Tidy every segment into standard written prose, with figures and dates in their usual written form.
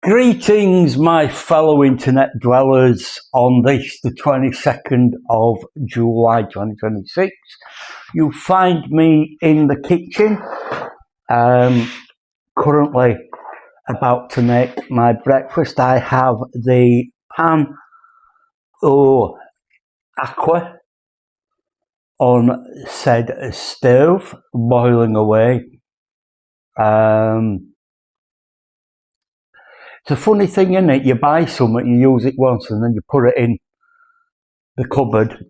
Greetings, my fellow internet dwellers, on this, the 22nd of July 2026. You find me in the kitchen, currently about to make my breakfast. I have the pan au aqua on said stove, boiling away. It's a funny thing, isn't it? You buy something, you use it once, and then you put it in the cupboard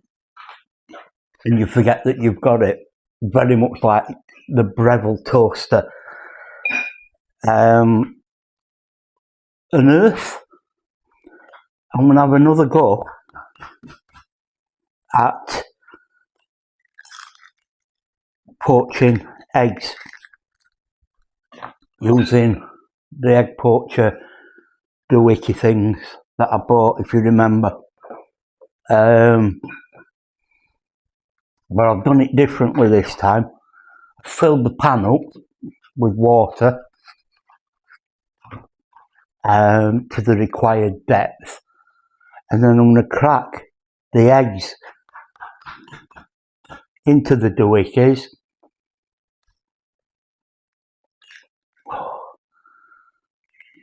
and you forget that you've got it. Very much like the Breville toaster. An earth. I'm going to have another go at poaching eggs using the egg poacher doohickey things that I bought, if you remember. But I've done it differently this time. I filled the pan up with water to the required depth, and then I'm going to crack the eggs into the doohickeys.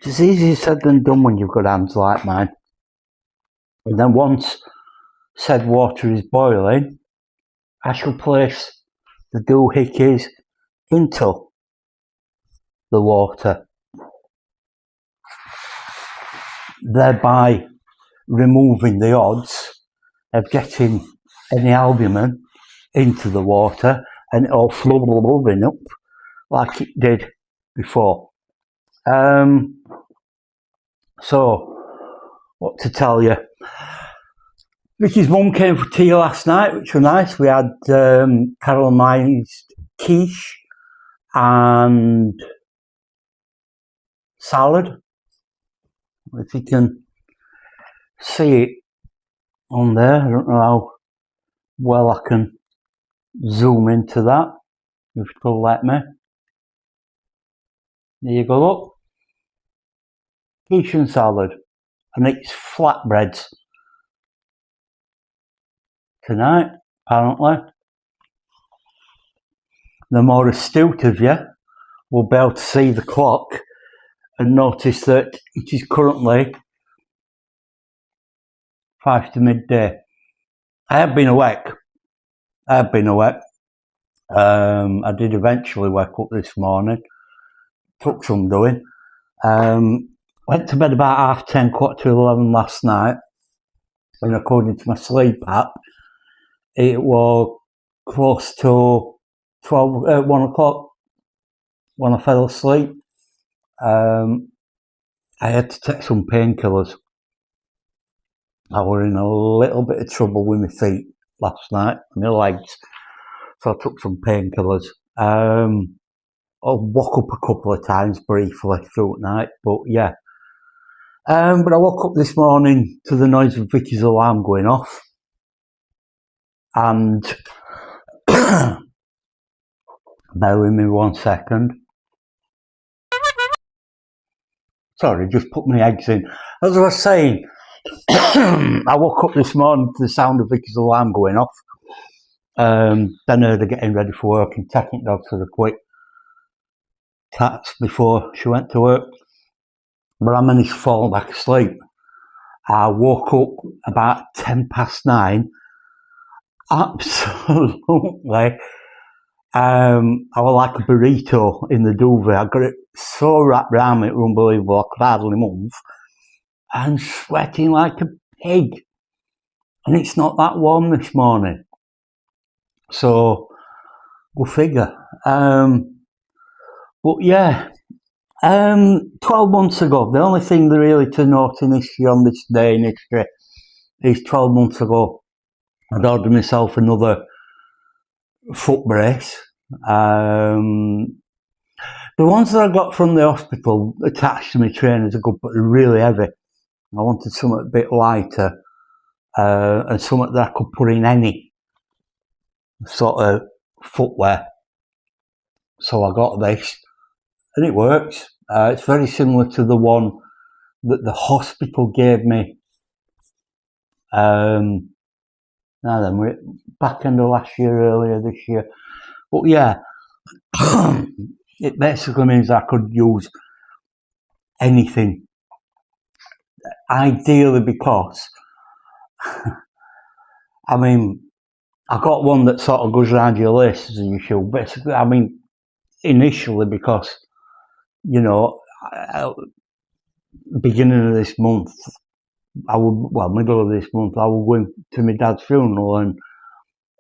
It's easier said than done when you've got hands like mine. And then once said water is boiling, I shall place the doohickeys into the water, thereby removing the odds of getting any albumin into the water and it all flubbing up like it did before. So, what to tell you? Vicky's mum came for tea last night, which was nice. We had caramelised quiche and salad. If you can see it on there, I don't know how well I can zoom into that. If you'll let me. There you go, look. Quiche and salad. And it's flatbreads tonight, apparently. The more astute of you will be able to see the clock and notice that it is currently 5 to midday. I have been awake. I did eventually wake up this morning. Took some doing. Went to bed about 10:30, 11 last night. And according to my sleep app, it was close to 1 o'clock when I fell asleep. I had to take some painkillers. I was in a little bit of trouble with my feet last night, my legs, so I took some painkillers. I woke up a couple of times briefly through the night, but yeah. But I woke up this morning to the noise of Vicky's alarm going off, and bear with me 1 second. Sorry, just put my eggs in. As I was saying, I woke up this morning to the sound of Vicky's alarm going off. Then heard her getting ready for work and taking the dog to the quick cats before she went to work. But I managed to fall back asleep. I woke up about 9:10. Absolutely. I was like a burrito in the duvet. I got it so wrapped around me, it was unbelievable. I could hardly move. And sweating like a pig. And it's not that warm this morning. So, go figure. But yeah, 12 months ago, the only thing really to note in history on this day in history is 12 months ago, I'd ordered myself another foot brace. The ones that I got from the hospital attached to my trainers are good, but they're really heavy. I wanted something a bit lighter and something that I could put in any sort of footwear. So I got this, and it works. It's very similar to the one that the hospital gave me. Now then, we're back end of last year, earlier this year. But yeah, it basically means I could use anything. Ideally, because I mean, I got one that sort of goes around your laces and your shoe. Basically, I mean, initially because, you know, beginning of this month, middle of this month, I was going to my dad's funeral and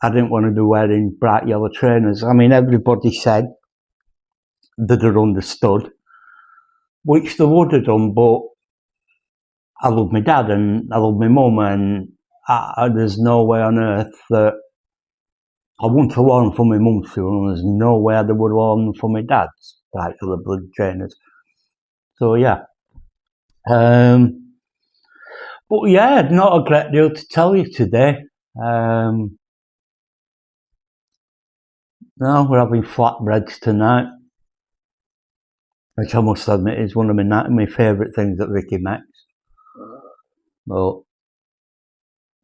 I didn't want to be wearing bright yellow trainers. I mean, everybody said that they'd understood, which they would have done, but I love my dad and I love my mum, and there's no way on earth that I wouldn't have worn them for my mum's funeral. There's no way I would have worn them for my dad's, bright yellow blood trainers. So yeah. But yeah, not a great deal to tell you today. No, we're having flatbreads tonight, which I must admit is one of my favourite things that Ricky makes. But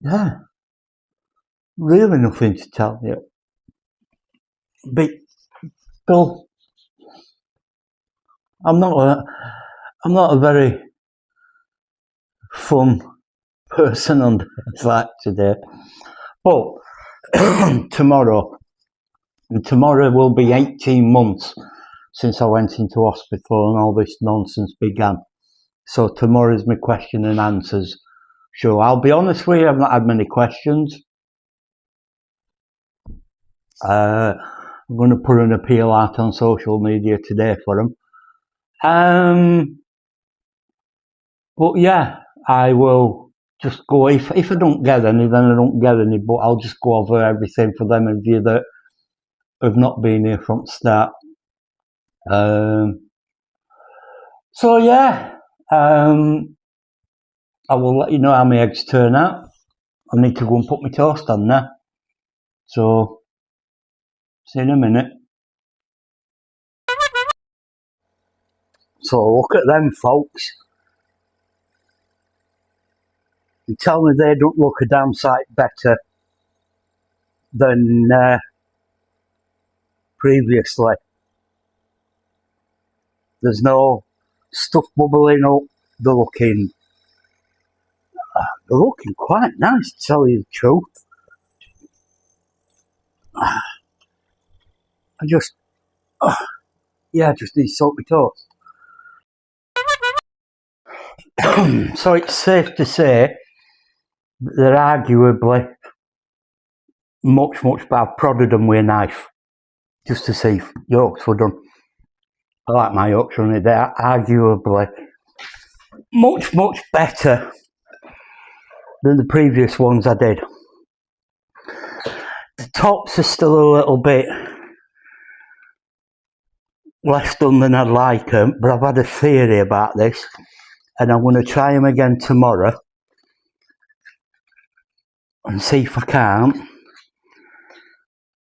yeah, really nothing to tell you. But still, I'm not a very fun person on that today. But tomorrow will be 18 months since I went into hospital and all this nonsense began. So tomorrow's my question and answers show. I'll be honest with you, I've not had many questions. I'm going to put an appeal out on social media today for them. But yeah, I will just go, if I don't get any, then I don't get any, but I'll just go over everything for them of you that have not been here from the start. So yeah, I will let you know how my eggs turn out. I need to go and put my toast on now. So, see you in a minute. So look at them, folks. And tell me they don't look a damn sight better than previously. There's no stuff bubbling up. They're looking quite nice, to tell you the truth. I just need to salt my toast. So it's safe to say that they're arguably much better. I've prodded them with a knife just to see if yolks were done. I like my yolks running. They're arguably much better than the previous ones I did. The tops are still a little bit less done than I'd like them, but I've had a theory about this, and I'm going to try them again tomorrow and see if I can't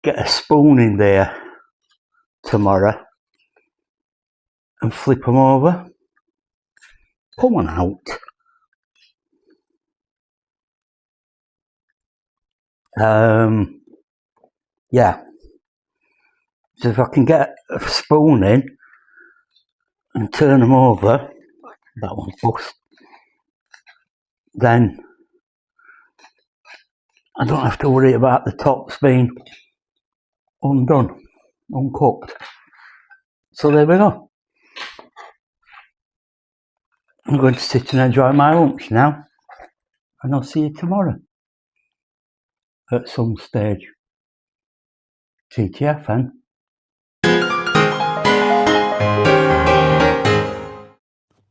get a spoon in there tomorrow and flip them over. Come on out. Yeah. So if I can get a spoon in and turn them over, that one's bust, then I don't have to worry about the tops being undone, uncooked. So there we go. I'm going to sit and enjoy my lunch now, and I'll see you tomorrow at some stage. TTFN.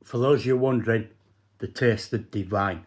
For those of you wondering, they tasted divine.